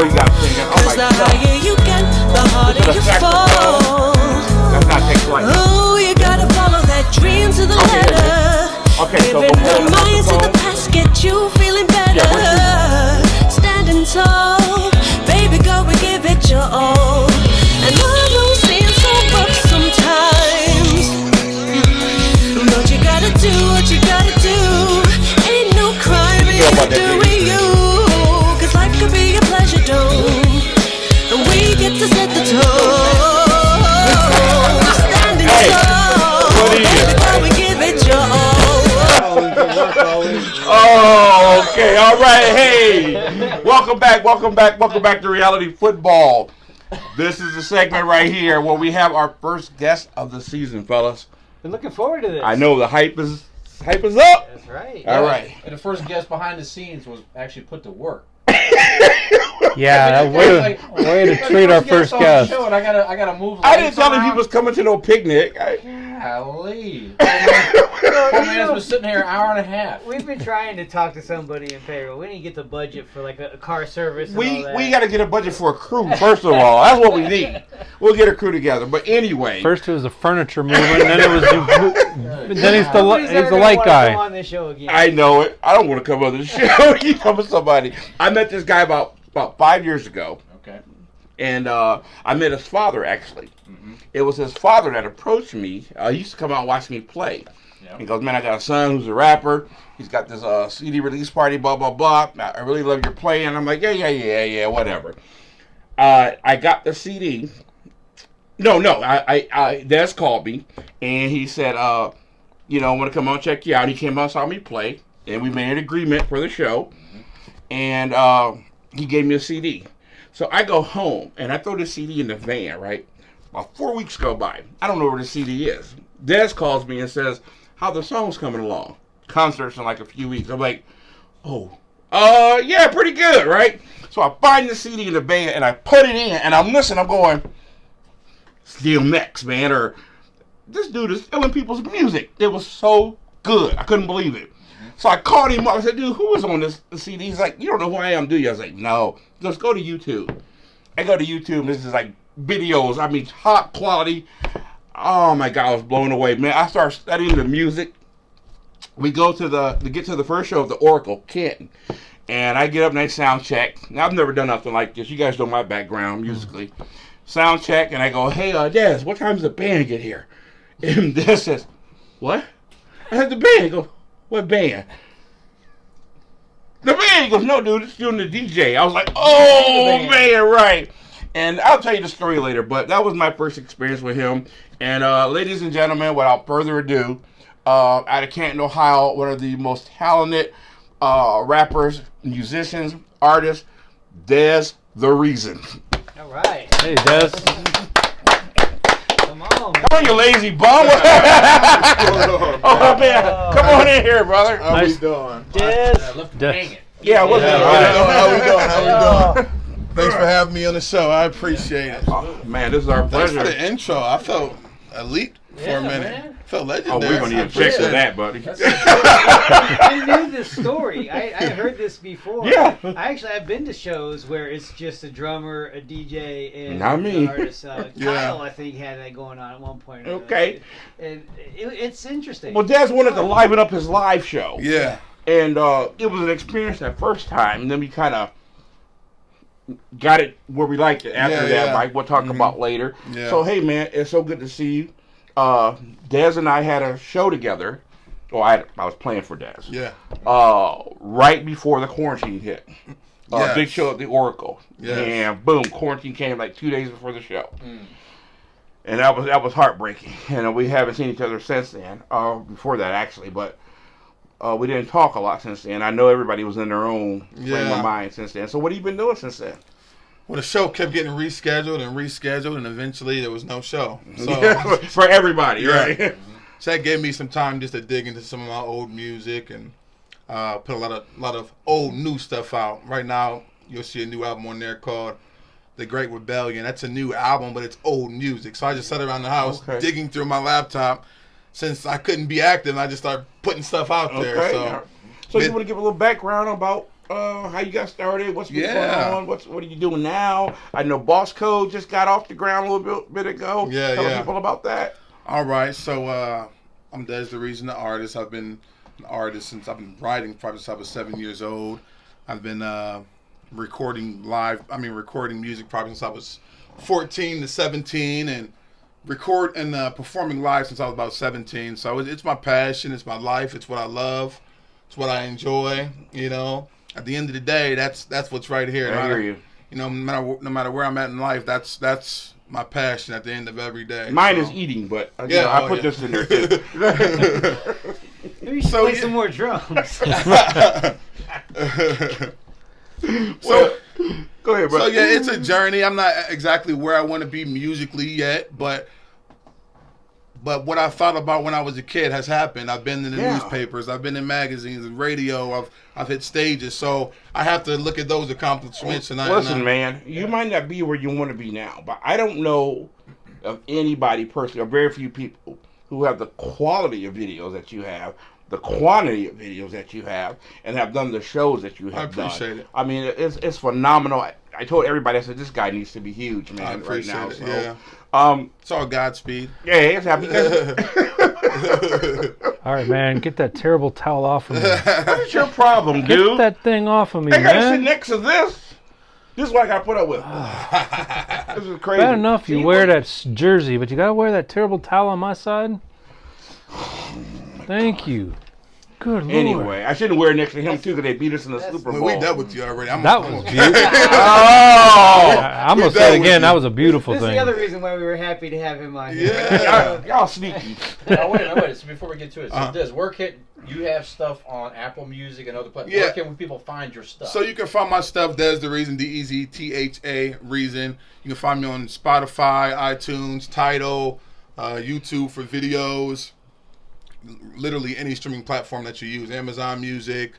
know you got to sing it. Oh my the God. higher you get, the harder you fall. That's not take flight. Oh, you gotta follow that dream to the letter. Okay, so Giving before the mind to the past, get you feeling better. Standing tall, baby, go and give it your all. And I know seems so rough sometimes, but you gotta do what you gotta do. Ain't no crime in doing you, 'cause life could be a pleasure dome, and we get to set the tone. Standing tall, baby, go and give it your all. Oh, okay. All right. Hey, welcome back to Reality Football. This is the segment right here where we have our first guest of the season, fellas. Been looking forward to this. I know the hype is up. That's right. All right. And the first guest behind the scenes was actually put to work. Yeah, way to treat our first guest. And I gotta move. I didn't tell him he was coming to no picnic. Golly. Poor man's been sitting here an hour and a half. We've been trying to talk to somebody in payroll. We didn't get the budget for like a car service. And We all that. got to get a budget for a crew, first of all. That's what we need. We'll get a crew together. But anyway. First it was a furniture mover, and then it was then he's Nobody's ever the gonna light wanna guy. Come on this show again. I know it. I don't want to come on the show. You come with somebody. I met this guy about 5 years ago. Okay. And I met his father, actually. Mm-hmm. It was his father that approached me. He used to come out and watch me play. Yep. He goes, man, I got a son who's a rapper. He's got this CD release party, blah, blah, blah. I really love your playing. I'm like, yeah, whatever. I got the CD. No, Dez called me, and he said, I want to come out and check you out. He came out and saw me play, and we made an agreement for the show. Mm-hmm. And he gave me a CD. So I go home, and I throw the CD in the van, right? About 4 weeks go by. I don't know where the CD is. Dez calls me and says, how the song's coming along? Concerts in like a few weeks. I'm like, yeah, pretty good, right? So I find the CD in the van, and I put it in, and I'm listening. I'm going, Steel Next, man, or this dude is stealing people's music. It was so good. I couldn't believe it. So I called him up. I said, dude, who was on this CD? He's like, you don't know who I am, do you? I was like, no. Just go to YouTube. I go to YouTube. This is like videos. I mean, top quality. Oh, my God. I was blown away, man. I started studying the music. We go to get to the first show of the Oracle, Canton. And I get up and I sound check. Now, I've never done nothing like this. You guys know my background musically. Sound check. And I go, hey, Dez, what time does the band get here? And Dez says, what? I said, the band. He goes, what band? The band. He goes, no, dude, it's doing the DJ. I was like, oh, man, right. And I'll tell you the story later, but that was my first experience with him. And ladies and gentlemen, without further ado, out of Canton, Ohio, one of the most talented rappers, musicians, artists, Dez Tha Reason. All right. Hey, Dez. Come on, man. Come on, you lazy bum. Oh, man. Come on in here, brother. How we doing? Dez. Yeah, what's up? How we doing? Thanks for having me on the show. I appreciate it. Oh, man, this is our Thanks pleasure. for the intro. I felt elite for a minute. Man. Felt Oh, legendary. we're going to need a check for that, buddy. I knew this story. I heard this before. Yeah. I've been to shows where it's just a drummer, a DJ, and Not me. an artist. Kyle, I think, had that going on at one point. Okay. And it's interesting. Well, Dez wanted to liven up his live show. Yeah. And it was an experience that first time, and then we kind of got it where we liked it after that, Mike. We'll talk about later. Yeah. So, hey, man, it's so good to see you. Dez and I had a show together. Well, I was playing for Dez. Yeah. Right before the quarantine hit. Yes. Big show at the Oracle. Yes. And boom, quarantine came like 2 days before the show. And that was heartbreaking. And we haven't seen each other since then. Before that, actually. But we didn't talk a lot since then. I know everybody was in their own frame of mind since then. So what have you been doing since then? Well, the show kept getting rescheduled, and eventually there was no show. So for everybody, right? So that gave me some time just to dig into some of my old music and put a lot of old new stuff out. Right now, you'll see a new album on there called The Great Rebellion. That's a new album, but it's old music. So I just sat around the house digging through my laptop. Since I couldn't be active, I just started putting stuff out there. So you want to give a little background about how you got started. What's been going on? What are you doing now? I know Boss Code just got off the ground a little bit ago. Tell people about that. All right, so I'm Dez Tha Reason, the artist. I've been an artist since I've been writing probably since I was 7 years old. I've been recording music probably since I was 14 to 17, and performing live since I was about 17. So it's my passion, it's my life, it's what I love, it's what I enjoy. You know, at the end of the day, that's what's right here. I hear you. You know, no matter where I'm at in life, that's my passion at the end of every day. Mine is eating, but I put this in there too. Maybe you should play some more drums. So, go ahead, bro. So yeah, it's a journey. I'm not exactly where I want to be musically yet, but what I thought about when I was a kid has happened. I've been in the newspapers, I've been in magazines and radio, I've hit stages, so I have to look at those accomplishments. Listen, man, you might not be where you want to be now, but I don't know of anybody personally, or very few people, who have the quality of videos that you have, the quantity of videos that you have, and have done the shows that you have done. I appreciate it. I mean, it's phenomenal. I told everybody, I said, this guy needs to be huge, man, I appreciate right now. it, So, yeah. It's all Godspeed. Yeah, it's happy. All right, man, get that terrible towel off of me. What's your problem, dude? Get that thing off of me, I gotta sit man. next to this. This is what I gotta put up with. This is crazy. Bad enough you wear that jersey, but you gotta wear that terrible towel on my side? Thank you. Good Lord. Anyway, I shouldn't wear it next to him too, because they beat us in the Super Bowl. We dealt with you already. That was beautiful. Oh! I'm gonna say it again. That was a beautiful This thing. is the other reason why we were happy to have him on here. Yeah. Y'all sneaky. Now, wait. So before we get to it, so Dez, where can you have stuff on Apple Music and other platforms? Yeah. Where can people find your stuff? So you can find my stuff, Dez Tha Reason, DEZTHA Reason. You can find me on Spotify, iTunes, Tidal, YouTube for videos. Literally any streaming platform that you use, Amazon Music,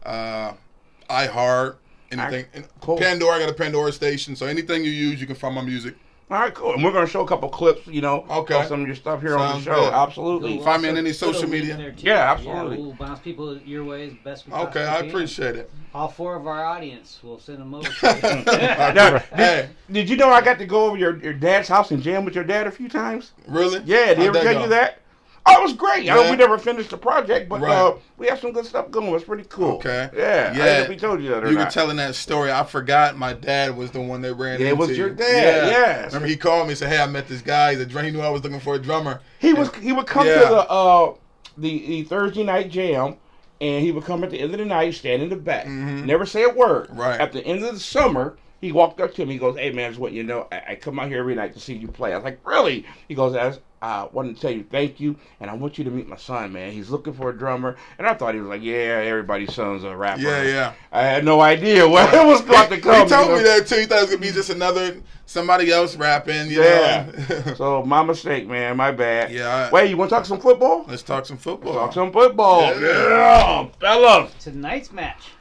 iHeart, anything. Cool. Pandora, I got a Pandora station, so anything you use, you can find my music. All right, cool. And we're going to show a couple clips, of some of your stuff here on the Sounds show. good. Absolutely. Find me on any social media. Yeah, absolutely. We'll bounce people your way as best we Okay, I appreciate it. All 4 of our audience, we'll send them over. Hey, Did you know I got to go over your dad's house and jam with your dad a few times? really? Yeah, did he ever tell you that? Oh, it was great. I know we never finished the project, but we have some good stuff going. It's pretty cool. Okay. Yeah. I don't know if we told you that or You not. were telling that story. I forgot my dad was the one that ran into It was you. your dad, yes. Remember he called me and said, hey, I met this guy. He knew I was looking for a drummer. He would come to the Thursday night jam, and he would come at the end of the night, stand in the back, never say a word. Right. At the end of the summer, he walked up to me. He goes, "Hey man, just want you to know, I come out here every night to see you play." I was like, "Really?" He goes, "I wanted to tell you thank you, and I want you to meet my son, man. He's looking for a drummer." And I thought he was like, "Yeah, everybody's son's a rapper." Yeah. I had no idea what it was going to come. He told me that too. He thought it was gonna be just somebody else rapping. You know? So my mistake, man. My bad. Yeah. Wait, you want to talk some football? Let's talk some football. Talk some football. Yeah. Fellas. Tonight's match.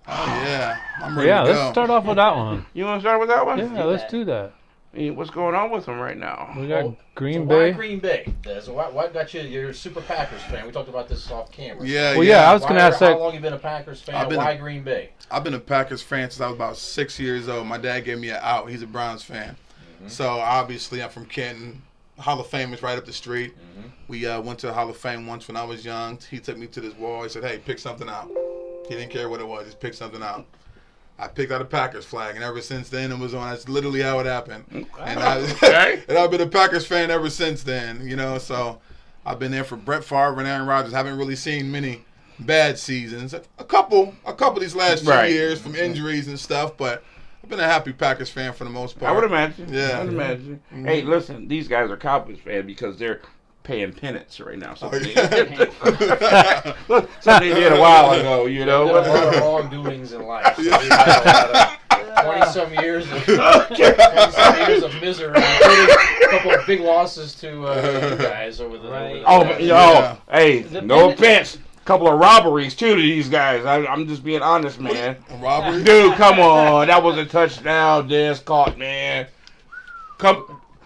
Oh yeah, I'm ready to go. Let's start off with that one. You want to start with that one? Yeah, let's do that. What's going on with them right now? We got Green Why Bay. Green Bay? Dez? What got you? You're a super Packers fan. We talked about this off camera. Yeah. Well, yeah, I was going to ask How that. long you been a Packers fan? Why Green Bay? I've been a Packers fan since I was about 6 years old. My dad gave me an out. He's a Browns fan. So obviously I'm from Canton. Hall of Fame is right up the street. We went to the Hall of Fame once when I was young. He took me to this wall. He said, "Hey, pick something out." He didn't care what it was. Just pick something out. I picked out a Packers flag, and ever since then it was on. That's literally how it happened. And I've been a Packers fan ever since then. So I've been there for Brett Favre and Aaron Rodgers. Haven't really seen many bad seasons. A couple these last few years from injuries and stuff, but I've been a happy Packers fan for the most part. I would imagine. Yeah. I would imagine. Hey, listen, these guys are Cowboys fans because they're paying penance right now. Something they did a while ago, There's a lot of wrongdoings in life. So we've had a lot of 20-some years of misery, including a couple of big losses to you guys over the hey, no offense. A couple of robberies, too, to these guys. I'm just being honest, man. Robbery? Dude, come on. That was a touchdown Dez caught, man.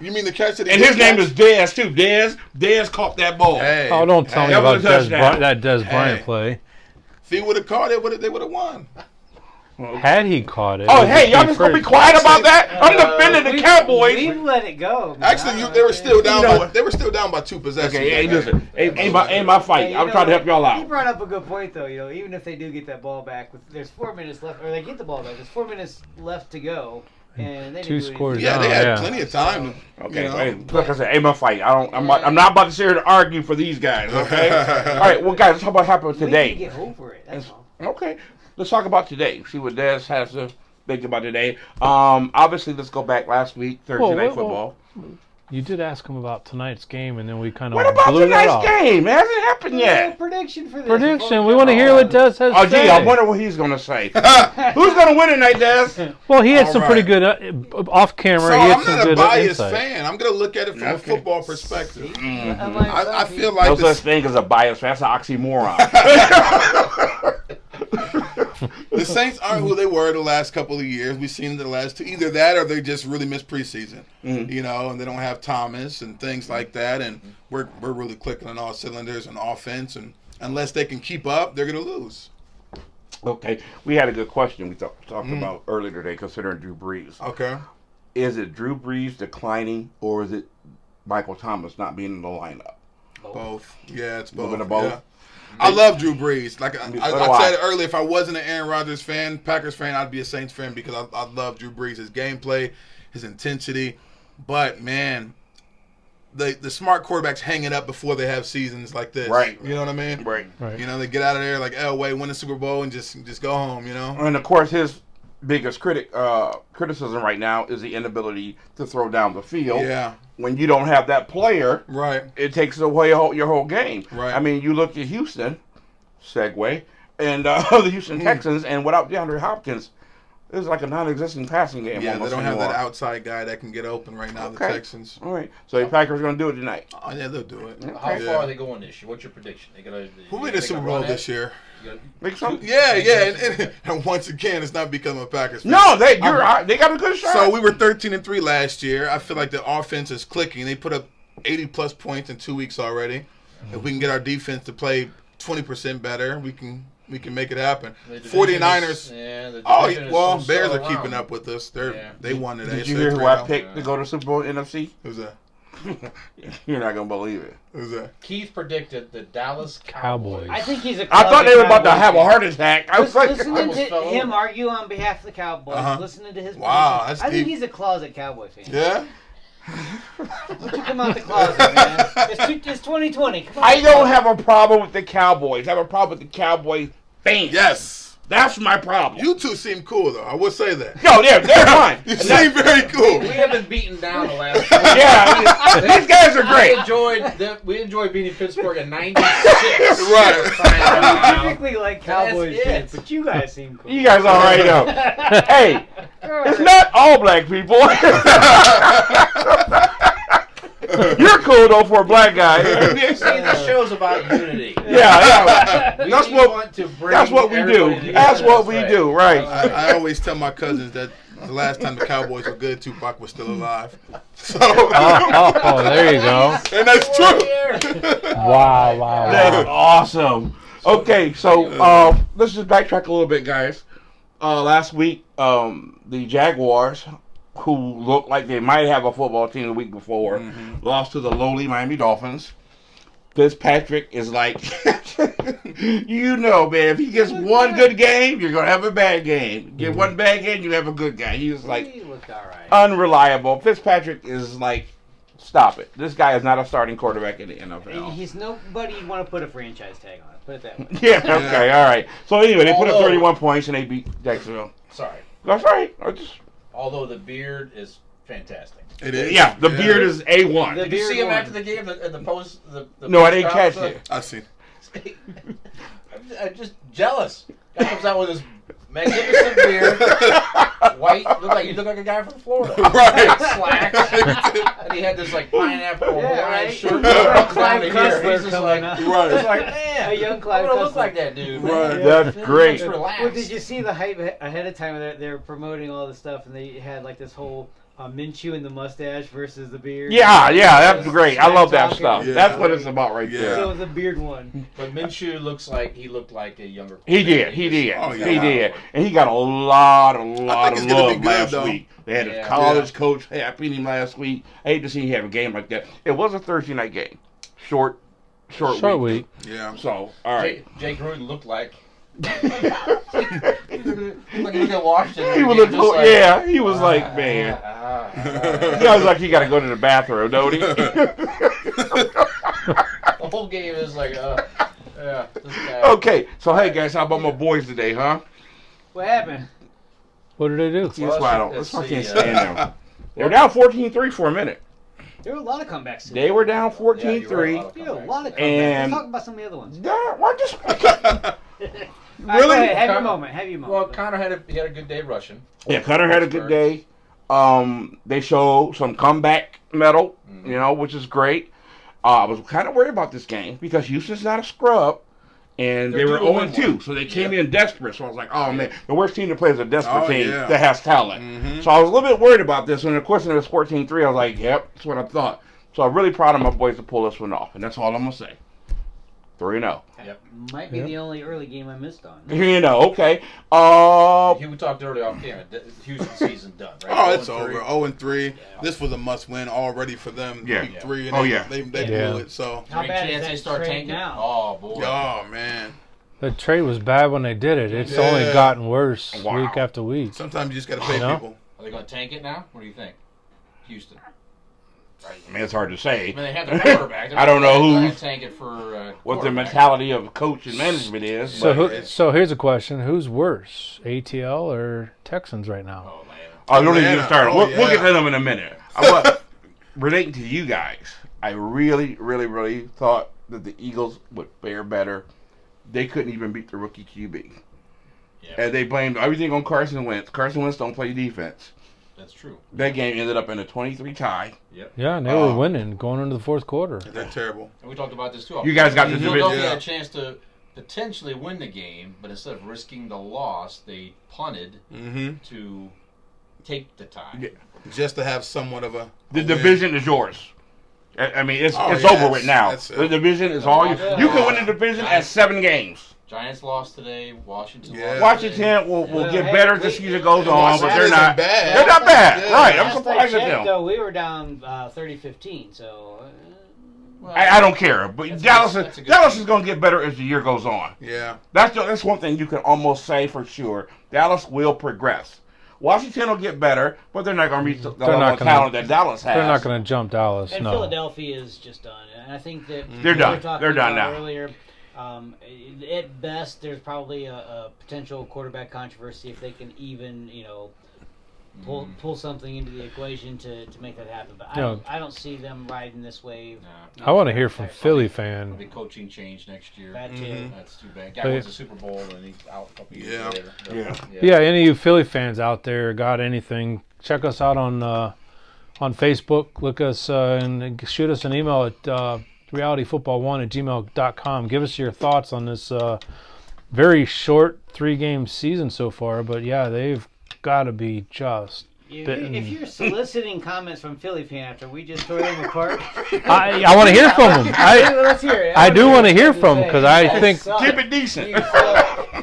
You mean the catch that he And his name is Dez, too. Dez caught that ball. Hey. Oh, don't tell me that about was a touchdown. that Dez Bryant play. If he would have caught it, they would have won. Had he caught it. Oh, it hey, would y'all be just gonna be first. quiet about that? I'm defending the Cowboys. We've let it go. man. Actually, they were still down. You know By, what? they were still down by 2 possessions. Okay, hey, that game. listen. Ain't my fight. Hey, you I'm know trying to help y'all He out. brought up a good point, though. Even if they do get that ball back, there's 4 minutes left, or they get the ball back. There's 4 minutes left to go, and they Two didn't do scores anything. Yeah, they had Yeah. plenty of time. Okay, You know. hey, like I said, ain't my fight. I'm not about to sit here to argue for these guys. Okay. All right, well, guys, let's talk about what happened We need today. to get over it. That's all. Okay, let's talk about today. See what Dez has to think about today. Obviously, let's go back last week, Thursday Night Football. You did ask him about tonight's game, and then we kind of What about blew that tonight's off. game? It hasn't happened yet. Prediction for this. Prediction. We want to hear what Des has to Oh, gee, say. I wonder what he's going to say. Who's going to win tonight, Des? Well, he had All some right. pretty good off camera. So he had I'm some not a good biased insight. fan. I'm gonna look at it from a Okay. football perspective. Mm-hmm. I feel like No this, such thing as a bias. That's an oxymoron. the Saints aren't who they were the last couple of years. We've seen the last two. Either that or they just really missed preseason. You know, and they don't have Thomas and things like that. And we're really clicking on all cylinders on offense. And unless they can keep up, they're gonna lose. Okay, we had a good question we talked about earlier today considering Drew Brees. Okay. Is it Drew Brees declining or is it Michael Thomas not being in the lineup? Both. Yeah, it's A little both. bit of both? Yeah. I love Drew Brees. Like So do I said I. earlier, if I wasn't an Aaron Rodgers fan, Packers fan, I'd be a Saints fan because I love Drew Brees, his gameplay, his intensity. But man, the smart quarterbacks hang it up before they have seasons like this. Right. You know what I mean? Right. Right. You know, they get out of there like Elway, win the Super Bowl, and just go home. You know. And of course, his biggest criticism right now is the inability to throw down the field. Yeah. When you don't have that player, Right. it takes away your whole game. Right. I mean, you look at Houston, segue, and the Houston Texans, and without DeAndre Hopkins, it's like a non-existent passing game. Yeah, they almost don't have anymore. that outside guy that can get open right now. The Okay. Texans. All right, so the Packers are going to do it tonight. Oh yeah, they'll do it. How Yeah. far are they going this year? What's your prediction? They gonna Who win the Super Bowl this year? Make some. Yeah, and once again, it's not becoming a Packers fan. No, they got a good shot. So we were 13-3 last year. I feel like the offense is clicking. They put up 80-plus points in 2 weeks already. If we can get our defense to play 20% better, we can make it happen. 49ers. Yeah, Bears are keeping up with us. They won today. Did you so hear they're who I 3-0. picked to go to Super Bowl NFC? Who's that? You're not going to believe it. Who's that? Keith predicted the Dallas Cowboys. I think he's a. I thought they were about to Cowboys have a fan. heart attack. I was like, Listening almost to fell him over. argue on behalf of the Cowboys, Uh-huh. listening to his Wow, predictions, that's I think deep. he's a closet Cowboy fan. Yeah? Don't you come out the closet, man. It's 2020. Come on, I don't have a problem with the Cowboys. I have a problem with the Cowboys fans. Yes. That's my problem. You two seem cool, though. I will say that. No, they're fine. You seem very cool. We have been beaten down the last. Yeah, these guys are great. We enjoyed beating Pittsburgh in '96. Right. I typically like That's Cowboys it. fans, but you guys seem cool. You guys all right though. Hey, it's not all black people. You're cool though for a black guy. See, this show's about unity. Yeah. We That's want to bring That's what we do. everybody together. That's what we right. do, right? I always tell my cousins that the last time the Cowboys were good, Tupac was still alive. So, Oh, there you go. and that's true. Wow. That's awesome. Okay, so let's just backtrack a little bit, guys. Last week, the Jaguars, who looked like they might have a football team the week before, lost to the lowly Miami Dolphins. Fitzpatrick is like, you know, man, if he gets one good game, you're going to have a bad game. Get one bad game, you have a good guy. He's like He looked all right. unreliable. Fitzpatrick is like, stop it. This guy is not a starting quarterback in the NFL. He's nobody you want to put a franchise tag on. Put it that way. Yeah, okay, all right. So anyway, they put up Although- 31 points and they beat Jacksonville. Sorry. That's right. Although the beard is fantastic. It is. Yeah, the beard is A1. The Did you see beard him won. after the game at the post? The No, I post didn't catch conference? it. I see. I'm just jealous. Guy comes out with his magnificent beard, white. You look like a guy from Florida. Right. Slacks, and he had this like pineapple Yeah, Hawaiian right. shirt Clive down to here. Cussler He's just coming like, up. Right. it's like, man, A young Clive I want to look Cussler. like that dude. Man. Right. That's great. Just relax. Well, did you see the hype ahead of time? They're promoting all this stuff, and they had like this whole Minshew and the mustache versus the beard. Yeah, that's great. I love that Talking. stuff. Yeah. That's what it's about right Yeah. there. So the beard one. But Minshew looked like a younger. He did. Oh, He yeah. did. And he got a lot of it's love gonna be good, last though. week. They had his Yeah. college coach happy him last week. I hate to see him have a game like that. It was a Thursday night game. Short week. Yeah. So, all right. Jake Gruden looked like. Look at Washington. He was he was like, man. He was like, he got to go to the bathroom, don't he? The whole game is like, yeah. This guy. Okay, so hey guys, how about my boys today, huh? What happened? What did they do? That's why I don't. let's That's why I can't see, stand them. They were down 14-3 for a minute. There were a lot of comebacks today. They were down Yeah, you were 14-3. There were a lot of comebacks. And- Let's talk about some of the other ones. Really? All right, go ahead, have your Connor- moment. Have your Well, moment. Connor had a good day rushing. Yeah, Cutter had a good day. They show some comeback metal, which is great. I was kind of worried about this game because Houston's not a scrub, and They're they were due to win 0-2, one. so they came in desperate. So I was like, oh man, the worst team to play is a desperate team yeah. that has talent. So I was a little bit worried about this, and of course when it was 14-3, I was like, yep, that's what I thought. So I'm really proud of my boys to pull this one off, and that's all I'm gonna say. 3-0. Yep. Might be the only early game I missed on. Okay. We talked earlier off camera. Houston season done, right? Oh, it's 0-3. over. 0-3. This was a must-win already for them. Yeah. Week 3, and Oh, they, yeah. they blew Yeah. it. So, How Any bad is chance that they start trade tanking now? Oh boy. oh man, The trade was bad when they did it. It's Yeah. only gotten worse Wow. week after week. sometimes you just gotta pay No. people. Are they going to tank it now? What do you think, Houston? I mean, it's hard to say. I mean, they have their quarterback. I don't know They're who's- going to tank it for What the quarterback. mentality of coach and management is. So, but so here's a question: who's worse, ATL or Texans right now? Oh man. I don't even get Atlanta. started. Oh, We'll get yeah. to them in a minute. But relating to you guys, I really, really, really thought that the Eagles would fare better. They couldn't even beat the rookie QB. Yeah, And they blamed everything on Carson Wentz. Carson Wentz don't play defense. that's true. That game ended up in a 23 tie. Yeah, and they were winning going into the fourth quarter. They're terrible. And we talked about this too. You guys got the Philadelphia division. had a chance to potentially win the game, but instead of risking the loss, they punted to take the tie. Yeah. Just to have somewhat of a The win. division is yours. I mean, it's Oh, it's yeah, over with now. that's it. The division is all you. You can win the division at 7 games. Giants lost today. Washington Yeah. lost today. Washington will get Hey, better as the wait, season goes and on, but Washington they're isn't not. bad. They're not bad, Yeah. right? I'm Last I surprised at checked, them. though, we were down 30-15, so... Well, I don't care, but That's a good Dallas team. is going to get better as the year goes on. Yeah. That's one thing you can almost say for sure. Dallas will progress. Washington will get better, but they're not going to reach the level not of gonna- talent that Dallas has. They're not going to jump Dallas. And No. Philadelphia is just done. And I think that They're we done. were talking They're done about now. Earlier, at best, there's probably a potential quarterback controversy if they can even, pull something into the equation to make that happen. But I don't see them riding this wave. Nah, I want to hear from Entire Philly There'll fan. be coaching change next year. That too. That's too bad. Guy But- wins the Super Bowl and he's out a couple years Yeah. later. Yeah. Yeah, any of you Philly fans out there got anything? Check us out on Facebook. Look us and shoot us an email at realityfootball1@gmail.com. Give us your thoughts on this very short 3-game season so far. But yeah, they've got to be just. If you're soliciting comments from Philly fan after we just tore them apart, I want to hear from them. let's hear it. I do want to hear from them because I think Keep it decent.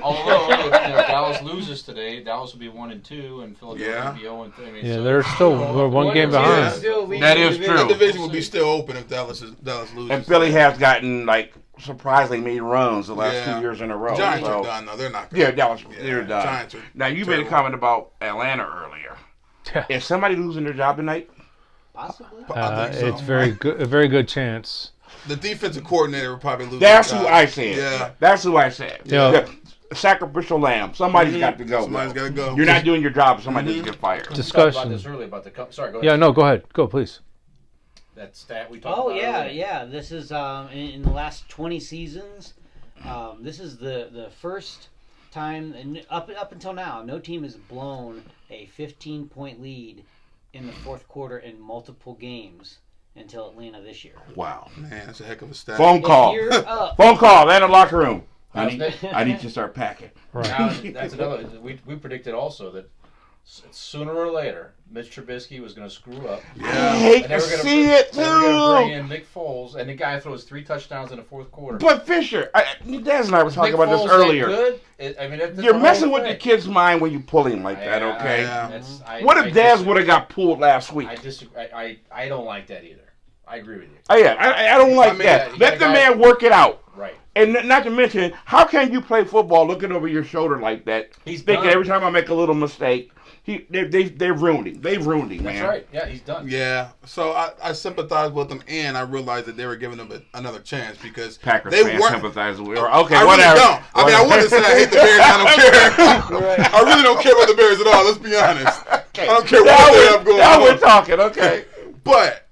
Although if Dallas loses today, Dallas will be 1-2, and Philadelphia Yeah. will be 0-3. I mean, yeah, so- they're still we're one game Yeah. behind. That is true. The division will be still open if Dallas loses. And Philly has gotten, surprisingly made runs the last Yeah. 2 years in a row. Giants so. are done. No, they're not. Yeah, Dallas, Yeah, they're done. Giants are Now, you made a terrible. comment about Atlanta earlier. Is somebody losing their job tonight? Possibly. I think so. It's a very good chance. The defensive coordinator will probably lose. That's his who job. I said. Yeah. That's who I said. Yeah. The sacrificial lamb. Somebody's got to go. Somebody's got to go. You're not doing your job. Somebody needs to get fired. We talked Discussion. about this earlier about the sorry, go ahead. Yeah, no, go ahead. Go, please. That stat we talked Oh about. yeah, earlier. yeah. This is in the last 20 seasons. This is the first time, and up until now, no team has blown a 15-point lead in the fourth quarter in multiple games until Atlanta this year. Wow. Man, that's a heck of a stat. Phone call. If you're up, Phone call. They're in the locker room. How's that? I need to start packing. Right. Now, that's another. We predicted also that Sooner or later, Mitch Trubisky was going to screw up. I hate to see it, They were going to bring too. in Nick Foles, and the guy throws 3 touchdowns in the fourth quarter. But Fisher, Dez and I were talking Nick about Foles this earlier. Good? I mean, that's You're the messing whole with the thing. kid's mind when you pull him like that, okay? What if Dez disagree. would have got pulled last week? I disagree. I don't like that either. I agree with you. Oh, yeah, I don't like that. you Let got the a guy- man work it out. Right. And not to mention, how can you play football looking over your shoulder like that? He's thinking done. every time I make a little mistake, they've ruined him. They've ruined him, man. That's right. Yeah, he's done. Yeah, so I sympathize with them, and I realized that they were giving them another chance because Packers they fans weren't. sympathize with. I Okay, really whatever. don't. I mean, I wouldn't say I hate the Bears. I don't care. I really don't care about the Bears at all. Let's be honest. I don't care what they have going Now we're on. talking, okay. But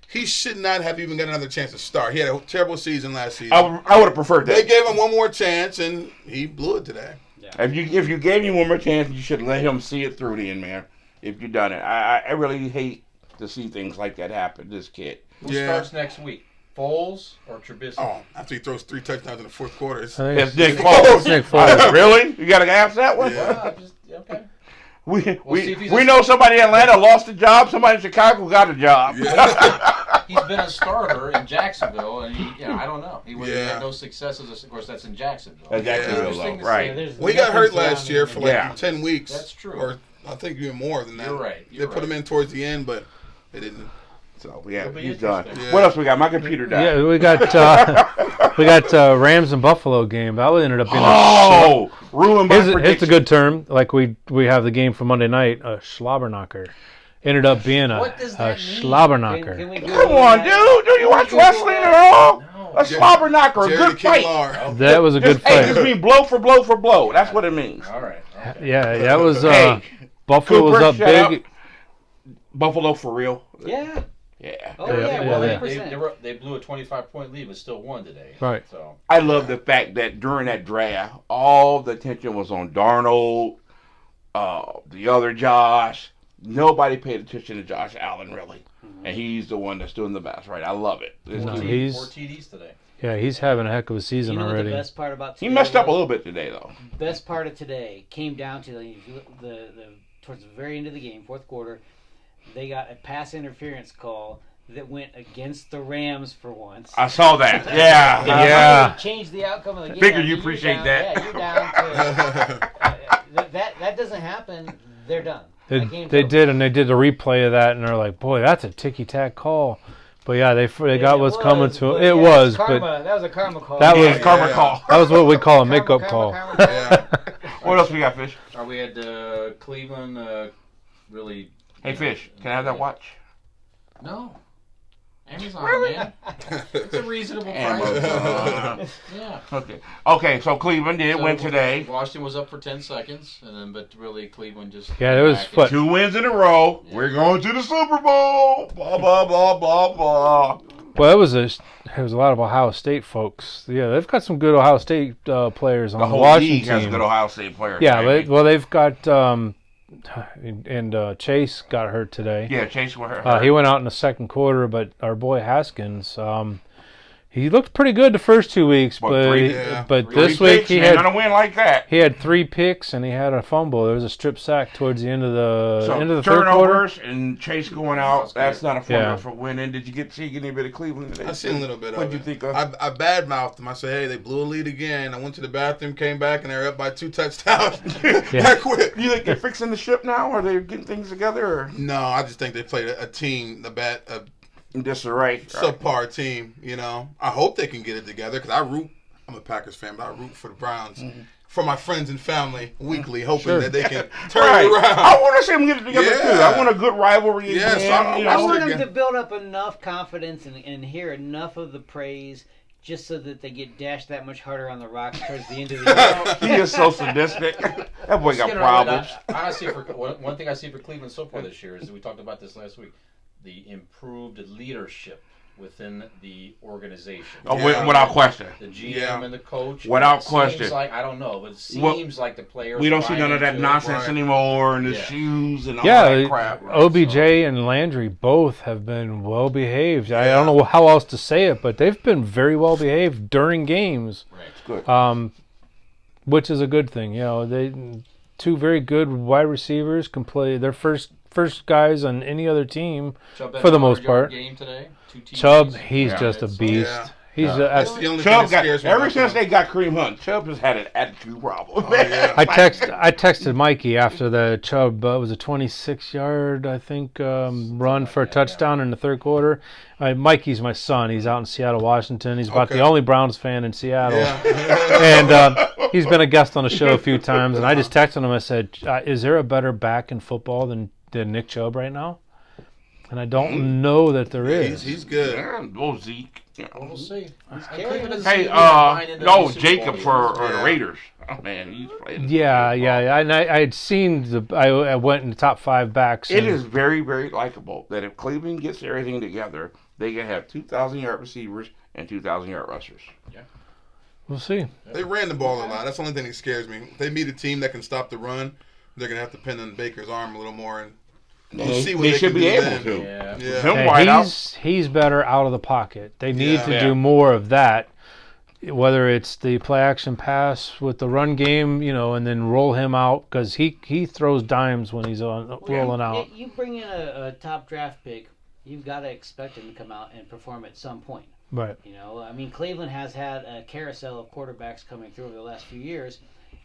he should not have even got another chance to start. He had a terrible season last season. I would have preferred They that. gave him one more chance, and he blew it today. If you gave him one more chance, you should let him see it through the end, man. If you done it, I really hate to see things like that happen. This kid. Who starts next week? Foles or Trubisky? Oh, after he throws 3 touchdowns in the fourth quarter. It's Nick Foles. Foles. Nick Foles. Really? You got to ask that one? Yeah. Okay. We see if he's we a- know somebody in Atlanta lost a job. Somebody in Chicago got a job. He's been a starter in Jacksonville, and I don't know. He had no successes. Of course, that's in Jacksonville. Interesting to see. Right. Well, he got hurt last year for like 10 weeks. That's true. Or I think even more than that. You're right. They put him in towards the end, but they didn't. So yeah, It'll be he's done. interesting. What else we got? My computer died. Yeah, we got Rams and Buffalo game. That ended up being ruined my it's prediction. a good term. Like we have the game for Monday night, a Schlabberknocker. Ended up being a What does that mean? Schlabberknocker. Can we Come on, dude. Do you watch wrestling at all? No. A slobber knocker, a Jerry good the fight. King Lawler. That was a good Hey, fight. this means blow for blow for blow. That's what it means. All right. Okay. Yeah, that was Hey, Buffalo was Cooper, up shut big. up. Buffalo for real. Yeah. Yeah. Oh, Yeah, yeah, yeah, 100%. They blew a 25-point lead, but still won today. Right. So I love the fact that during that draft, all the attention was on Darnold, the other Josh. Nobody paid attention to Josh Allen, really. And he's the one that's doing the best, right? I love it. This No, dude- he's- 4 TDs today. Yeah, he's having a heck of a season You know what already. the best part about today he messed up a was? little bit today, though. Best part of today came down to the towards the very end of the game, fourth quarter. They got a pass interference call that went against the Rams for once. I saw that. Yeah. Yeah. Changed the outcome of the game. Figured you You're appreciate down- that. Yeah, you're down to that doesn't happen. They're done. They That game's they over. did, and they did the replay of that, and they're like, "Boy, that's a ticky-tack call." But yeah, they got It what's was, coming to but them. yeah, It was, karma. but That was a karma call. that Yeah, was karma call. that was what we call a Karma, makeup karma, call. karma. Yeah. What else we got, Fish? We had Cleveland really. Hey, Fish, can I have that watch? No. Amazon, man. It's a reasonable price. Amazon. Yeah. Okay, so Cleveland did win today. Washington was up for 10 seconds, and then but really Cleveland just. Yeah, there was back and- what? 2 wins in a row. We're going to the Super Bowl. Blah, blah, blah, blah, blah. Well, there was a lot of Ohio State folks. Yeah, they've got some good Ohio State players on The the whole Washington league has team. good Ohio State players. Yeah, baby. they've got and Chase got hurt today. Yeah, Chase were hurt. He went out in the second quarter, but our boy Haskins, he looked pretty good the first 2 weeks, What, but three? Yeah. but Three this week picks, he man, had on a win like that. 3 picks and he had a fumble. There was a strip sack towards the end of the So third quarter. turnovers and Chase going out. That's not a formula Yeah. for winning. Did you see any bit of Cleveland today? I seen a little bit of What'd you it. think of? I badmouthed them. I said, hey, they blew a lead again. I went to the bathroom, came back, and they were up by 2 touchdowns. Yeah. I quit. You think they're fixing the ship now? Are they getting things together? Or No, I just think they played a team, a disarray? subpar team, you know. I hope they can get it together because I'm a Packers fan, but I root for the Browns. For my friends and family weekly, hoping that they can turn Right. it around. I want to see them get it together too. Yeah. I want a good rivalry Yeah, again. so I'm- you I know. want them again. to build up enough confidence and hear enough of the praise just so that they get dashed that much harder on the rocks towards the end of the year. He is so sadistic. That boy got Skinner, problems. I see one thing I see for Cleveland so far this year is we talked about this last week, the improved leadership within the organization. Oh, Yeah. without question. The GM Yeah. and the coach. Without It question. Seems like, I don't know, but it Well, seems like the players. We don't see buy none of that into it. nonsense Right. anymore and the Yeah. shoes and all Yeah, that crap. OBJ and Landry both have been well behaved. I don't know how else to say it, but they've been very well behaved during games, Right. It's good. which is a good thing. You know, two very good wide receivers, can play. They're first guys on any other team for the most part. Game today. Chubb, he's just a beast. Yeah. He's That's the only thing Chubb that scares me. ever about since him. they got Kareem Hunt, Chubb has had an attitude problem. Oh, yeah. I texted Mikey after the Chubb was a 26-yard, I think, run for a touchdown in the third quarter. Mikey's my son. He's out in Seattle, Washington. He's about the only Browns fan in Seattle. Yeah. And he's been a guest on the show a few times. And I just texted him. I said, is there a better back in football than Nick Chubb right now? And I don't know that there is. He's good. Oh, Zeke. We'll see. Hey, Jacob for the Raiders. Oh man, he's playing. Yeah. And I had seen I went in the top 5 backs. It is very, very likable that if Cleveland gets everything together, they can have 2,000-yard receivers and 2,000-yard rushers. Yeah. We'll see. They ran the ball a lot. That's the only thing that scares me. If they meet a team that can stop the run, they're gonna have to pin on Baker's arm a little more, and we'll see what they they should can be do able then. to. Yeah. Yeah. Him Hey, wide out. he's better out of the pocket. They need to Yeah. do more of that, whether it's the play action pass with the run game, and then roll him out because he throws dimes when he's rolling out. You bring in a top draft pick, you've got to expect him to come out and perform at some point. Right. I mean, Cleveland has had a carousel of quarterbacks coming through over the last few years,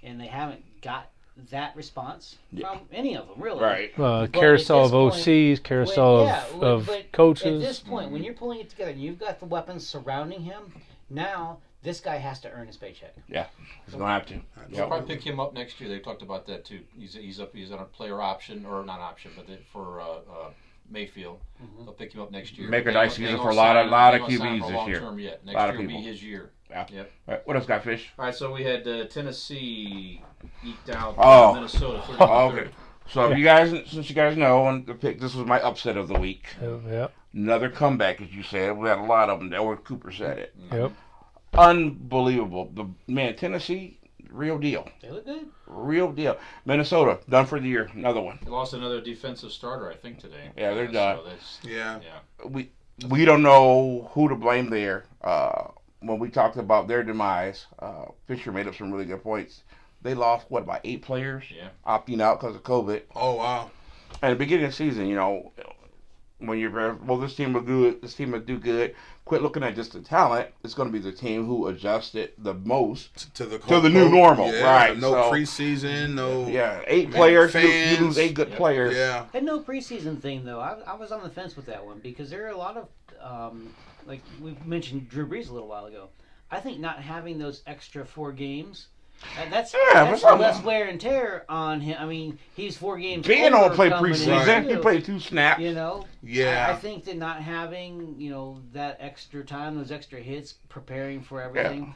and they haven't got that response from any of them, really. Right. But Carousel at of this point- OCs, carousel of but coaches. At this point, when you're pulling it together and you've got the weapons surrounding him, now this guy has to earn his paycheck. Yeah, he's gonna have to. They'll probably pick him up next year. They talked about that too. He's on a player option, or not option, but for Mayfield. They'll pick him up next year. Make a They nice ain't season gonna for a lot of sign him QBs for this long year. term yet. Next Lot of year will be people. his year. Yeah. Yep. All right, what else got, Fish? All right, so we had Tennessee eked out Oh. Minnesota. Oh, okay. So if you guys, since you guys know, on the pick, this was my upset of the week. Yep. Another comeback, as you said. We had a lot of them. Or Cooper said it. Yep. Unbelievable. Tennessee, real deal. They look good. Real deal. Minnesota, done for the year. Another one. They lost another defensive starter, I think, today. Yeah, they're done. So that's, Yeah. We don't know who to blame there. When we talked about their demise, Fisher made up some really good points. They lost, about 8 players? Yeah. Opting out because of COVID. Oh, wow. At the beginning of the season, when you're, this team will good, this team will do good. Quit looking at just the talent. It's going to be the team who adjusted the most to the new normal, right? No So, preseason, no. Yeah, 8 players. You fans. lose 8 good players. Yeah. And no preseason thing, though. I was on the fence with that one because there are a lot of, like we mentioned Drew Brees a little while ago. I think not having those extra 4 games, that's less wear and tear on him. I mean, he's 4 games. Ben don't play coming preseason. in, He played 2 snaps. Yeah. I think that not having, that extra time, those extra hits, preparing for everything,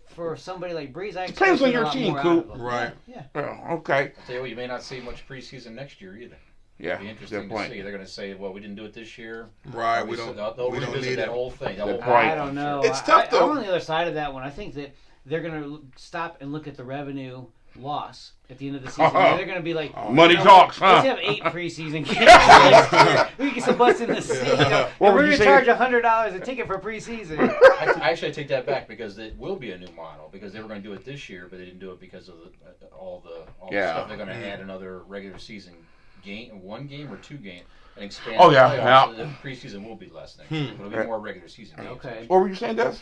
for somebody like Breeze, I Depends on expect your a lot team, more out Coop. of him. Right. Yeah. Okay. I'll tell you what, you may not see much preseason next year either. Yeah. It'll be interesting Good to point. see. They're going to say, well, we didn't do it this year. Right. They'll We don't revisit need that it. whole thing. Good point. I don't know. It's tough, though. I'm on the other side of that one. I think that they're going to stop and look at the revenue loss at the end of the season. They're going to be like, Money talks, huh? Let's have 8 preseason games next year. We get some butts in the seat. What We're would going you to say? charge $100 a ticket for preseason. I take that back because it will be a new model because they were going to do it this year, but they didn't do it because of all the stuff. They're going to add another regular season game, 1 game or 2 games, and expand. Oh, the yeah, playoffs. yeah. So the preseason will be less next year. It'll be more regular season games. Okay. What were you saying, Des?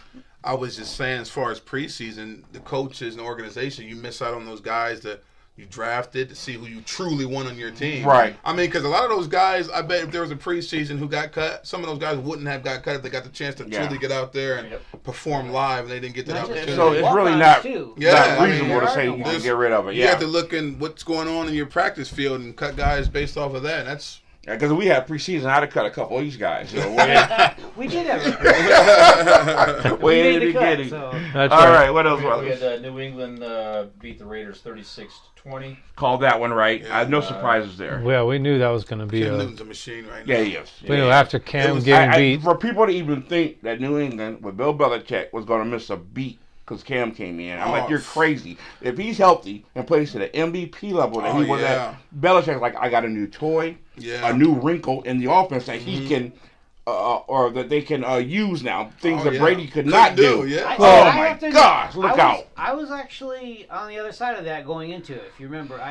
I was just saying, as far as preseason, the coaches and the organization, you miss out on those guys that you drafted to see who you truly want on your team. Right. I mean, because a lot of those guys, I bet if there was a preseason who got cut, some of those guys wouldn't have got cut if they got the chance to truly get out there and perform live, and they didn't get that Not just opportunity. So it's really walk-ons, not, too. Yeah, not I mean, reasonable to there say are you no can get rid of it. You Yeah. have to look in what's going on in your practice field and cut guys based off of that. That's Because we had preseason, I'd have cut a couple of these guys. We did have it. Way in made the the cut, beginning. so. That's All right. right, what else? We had New England beat the Raiders 36-20. Called that one right. Yeah. No surprises there. Yeah, we knew that was going to be Cam a. Newton's a machine right now. Yeah, he is. We knew after Cam was- getting beat. For people to even think that New England with Bill Belichick was going to miss a beat because Cam came in, I'm like, you're crazy. If he's healthy and plays to the MVP level that he was at, Belichick's like, I got a new toy, a new wrinkle in the offense that he can, or that they can use now. Things that Brady could not do. Yeah. Oh I my have to- gosh, look out. I was actually on the other side of that going into it. If you remember,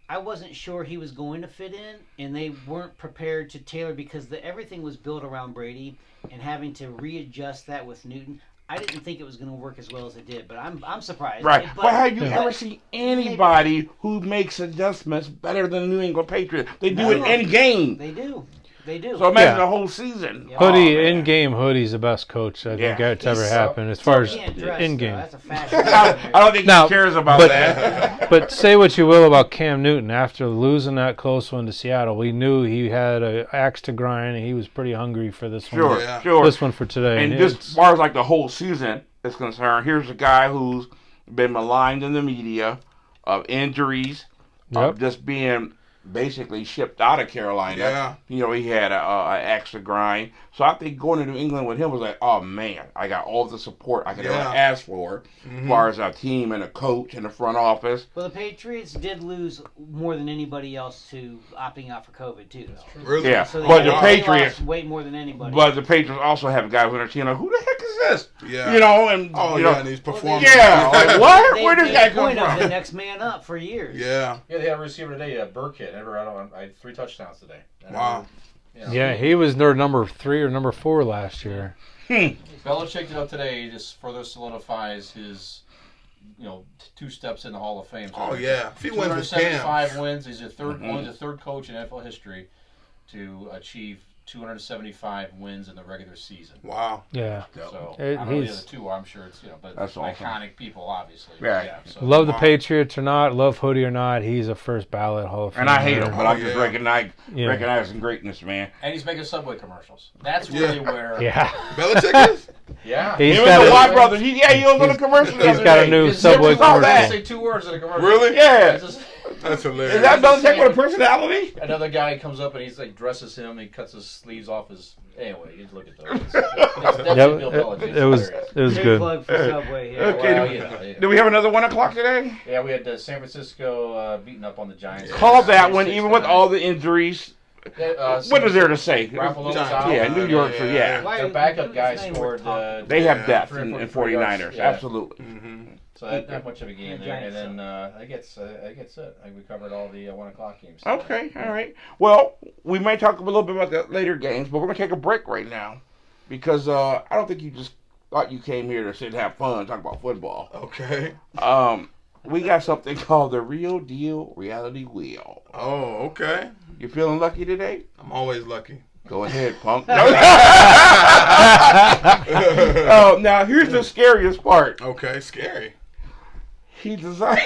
I wasn't sure he was going to fit in, and they weren't prepared to tailor because everything was built around Brady, and having to readjust that with Newton. I didn't think it was going to work as well as it did, but I'm surprised. Right. But have you Yeah. ever seen anybody who makes adjustments better than the New England Patriots? They do it in game. They do. They do. So imagine Yeah. the whole season. Yeah. Hoodie, Oh, man. in-game Hoodie's the best coach I think that's ever He's happened as far as He can't dress, in-game. though. That's a fashion. I don't think Now, he cares about but- that. But say what you will about Cam Newton, after losing that close one to Seattle, we knew he had an axe to grind, and he was pretty hungry for this one. Sure, Yeah. sure. This one for today. And And just it's- as far as like the whole season is concerned, here's a guy who's been maligned in the media of injuries, of Yep. just being basically shipped out of Carolina. Yeah. You know, he had a extra grind. So I think going to New England with him was like, oh man, I got all the support I could ever Yeah. ask for, as far as our team and a coach and the front office. Well, the Patriots did lose more than anybody else to opting out for COVID, too. Though. Really? Yeah, So but the they Patriots, lost way more than anybody. but the Patriots also have guys on their team like, who the heck is this? Yeah. You know, and Oh, you yeah, know, and he's performing. yeah, like, what? They Where does made that a come point of the from? next man up for years. Yeah. Yeah, they had a receiver today, Burkhead. I had 3 touchdowns today. And Wow. yeah, he was their number 3 or number 4 last year. Belichick did up today, just further solidifies his, 2 steps in the Hall of Fame. So Oh, yeah. If he wins with Cam. 275 wins. He's only the third coach in NFL history to achieve 275 wins in the regular season. Wow. Yeah. So It- I don't know the he's- other 2. I'm sure it's but That's awesome. iconic people, obviously. Right. Yeah. So. Love the Wow. Patriots or not, love Hoodie or not, he's a first ballot Hall of Famer. And I hate him, but I'm Oh, just yeah. recognizing greatness, man. And he's making Subway commercials. That's Yeah. really where. Yeah. Belichick is? Yeah. He's Him got and the a- White brothers. He was on the commercial. the he's other got a day. new His Subway zippers all that. that. Say 2 words in a commercial. Really? Yeah. It's just- That's hilarious. Is that Belichick with a personality? Another guy comes up and he's like dresses him. He cuts his sleeves off his. Anyway, you just look at those. That's Yeah, Bill Belichick. it was Good good. plug for Subway here. Okay. Well, yeah. Do we have another 1 o'clock today? Yeah, we had San Francisco beating up on the Giants. Call that one, 26-9. even with all the injuries. What What is there to say? Garoppolo was out. Yeah, New York. So yeah, Why- Their backup guy his name scored. we're they have Yeah. depth 3 or in 4 yards. 49ers. Yeah. Absolutely. So that much of a game The there, and Giants then I guess it. I think we covered all the 1 o'clock games. Okay, all right. Well, we may talk a little bit about the later games, but we're gonna take a break right now because I don't think you just thought you came here to sit and have fun, talk about football. Okay. We got something called the Real Deal Reality Wheel. Oh, okay. You feeling lucky today? I'm always lucky. Go ahead, punk. Now here's the scariest part. Okay, scary. He designed.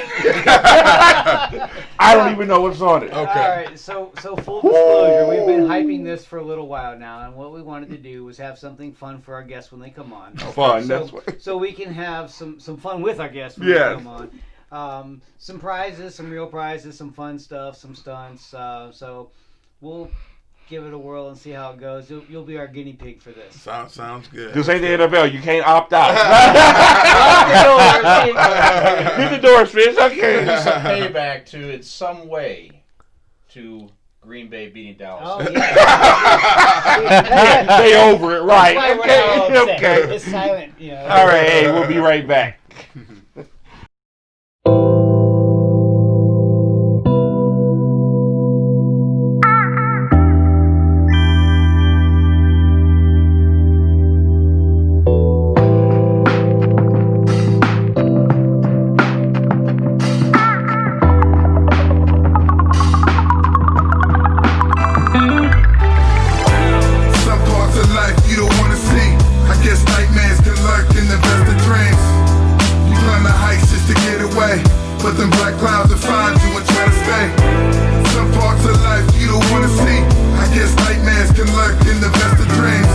I don't even know what's on it. Okay. All right, so full disclosure, we've been hyping this for a little while now, and what we wanted to do was have something fun for our guests when they come on. Fun. So, That's what. so we can have some fun with our guests when Yes. they come on. Some prizes, some real prizes, some fun stuff, some stunts. So we'll give it a whirl and see how it goes. You'll be our guinea pig for this. Sounds good. This ain't the NFL. You can't opt out. Hit the doors, Fitz. Okay. There's some payback to in some way to Green Bay beating Dallas. Oh yeah. Stay over it, right? That's why we're all Okay. upset. Okay. It's silent. You know. All right. Hey, we'll be right back. Some parts of life you don't wanna see. I guess nightmares can lurk in the best of dreams. You climb the heights just to get away, but them black clouds will find you and try to stay. Some parts of life you don't wanna see. I guess nightmares can lurk in the best of dreams.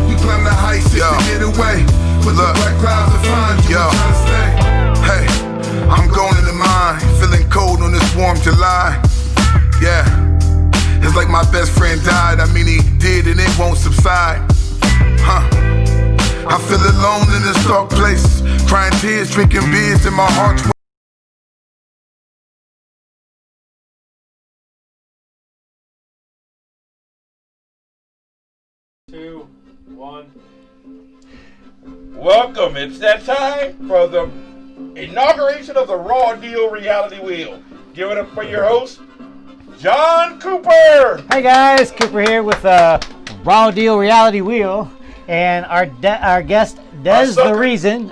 You climb the heights just to get away, but the black clouds will find you and try to stay. Hey, I'm going in the mine, feeling cold on this warm July. Yeah. It's like my best friend died. I mean, he did and it won't subside. Huh. I feel alone in this dark place, crying tears, drinking beers in my heart's. 2, 1. Welcome. It's that time for the inauguration of the Raw Deal Reality Wheel. Give it up for your host, John Cooper. Hey guys, Cooper here with Raw Deal Reality Wheel, and our guest, Dez Tha Reason,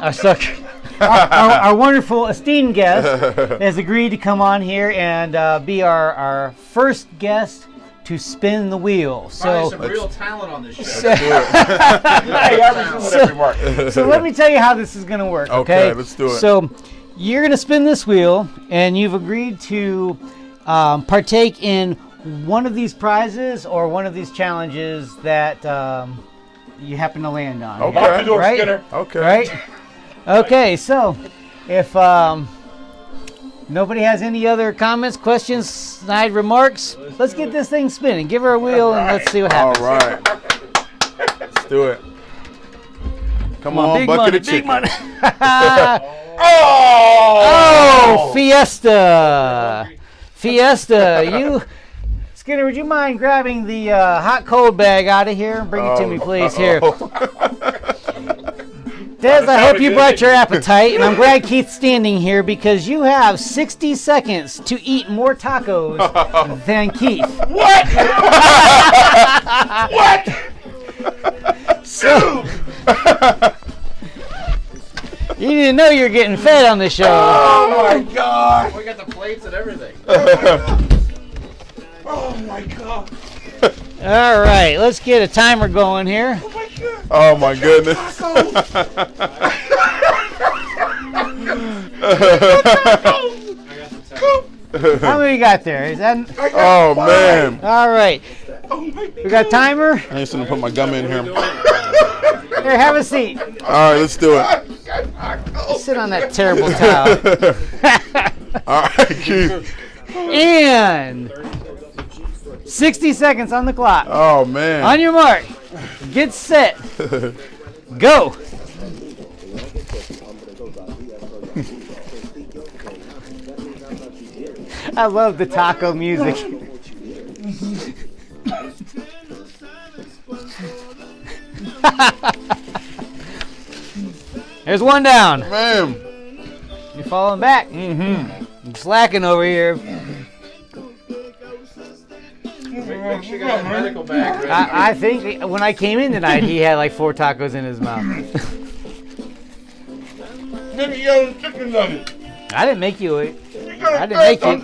our wonderful esteemed guest, has agreed to come on here and be our first guest to spin the wheel. So some real talent on this show. So let me tell you how this is going to work. Okay, let's do it. So you're going to spin this wheel, and you've agreed to partake in one of these prizes or one of these challenges that you happen to land on. Okay. Lock the door, Right? Skinner. Okay. Right? Okay, so if nobody has any other comments, questions, snide remarks, let's get this thing spinning. Give her a wheel and let's see what happens. All right. Let's do it. Come on, big bucket money, of chicken. big money. Oh! Fiesta. You, Skinner, would you mind grabbing the hot cold bag out of here? Bring it to me, please. Here. Dez, I hope you brought your appetite, and I'm glad Keith's standing here because you have 60 seconds to eat more tacos than Keith. What? What? So, you didn't know you were getting fed on the show. Oh my God! We got the plates and everything. Oh my God! All right, let's get a timer going here. Oh my God! Oh my goodness. How many you got there? Is that? Oh man. All right. We got a timer. I just gonna put my gum in here. Here, have a seat. All right, let's do it. Sit on that terrible towel. All right, Keith. And 60 seconds on the clock. Oh man. On your mark. Get set. Go. I love the taco music. There's one down. Man. You're falling back. I'm slacking over here. Make sure you got that medical bag ready. I think when I came in tonight, he had like 4 tacos in his mouth. Nigga yelling chicken nuggets. I didn't make you eat. I didn't make you.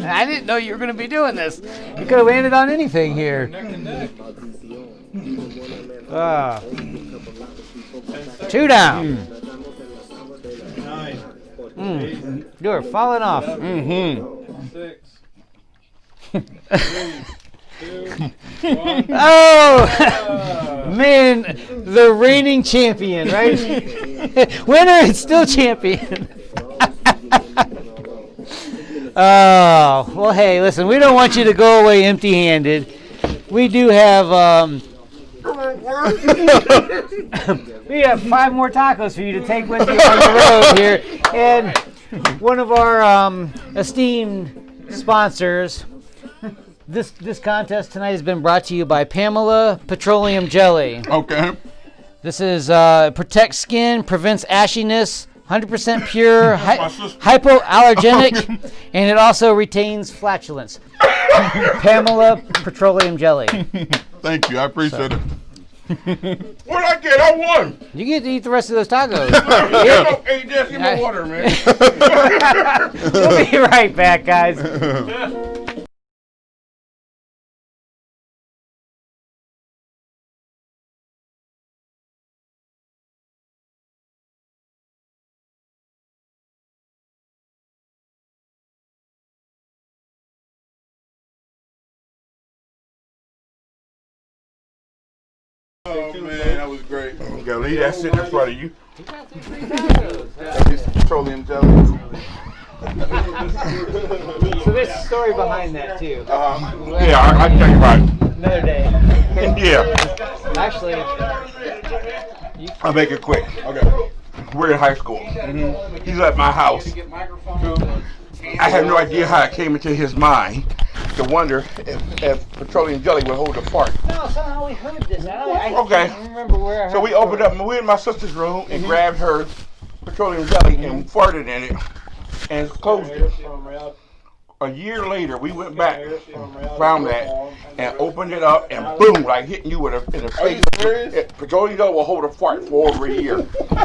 I didn't know you were going to be doing this. You could have landed on anything here. Neck and neck. 2 down. You're falling off. 6. Oh, man, the reigning champion, right? Winner and still champion. Oh, well, hey, listen, we don't want you to go away empty-handed. We do have, we have 5 more tacos for you to take with you on the road here. And one of our esteemed sponsors, this contest tonight has been brought to you by Pamela Petroleum Jelly. Okay. This is protects skin, prevents ashiness, 100% pure, hypoallergenic, and it also retains flatulence. Pamela Petroleum Jelly. Thank you. I appreciate it. What I get? I won. You get to eat the rest of those tacos. Hey, just give me water, man. We'll be right back, guys. Oh man, that was great. You gotta leave that sitting in front of you. That's petroleum jelly. So there's a story behind that too. Yeah, I can tell you about it. Another day. Yeah, Actually, I'll make it quick. Okay. We're in high school. He's at my house. I have no idea how it came into his mind to wonder if petroleum jelly would hold a fart. no, somehow we heard this. I Okay. don't remember where I heard So we opened up, we were in my sister's room and grabbed her petroleum jelly and farted in it. and it's closed it. A year later, we went back, found that, and opened it up, and boom, like hitting you in the face. Petroleum will hold a fart for over a year.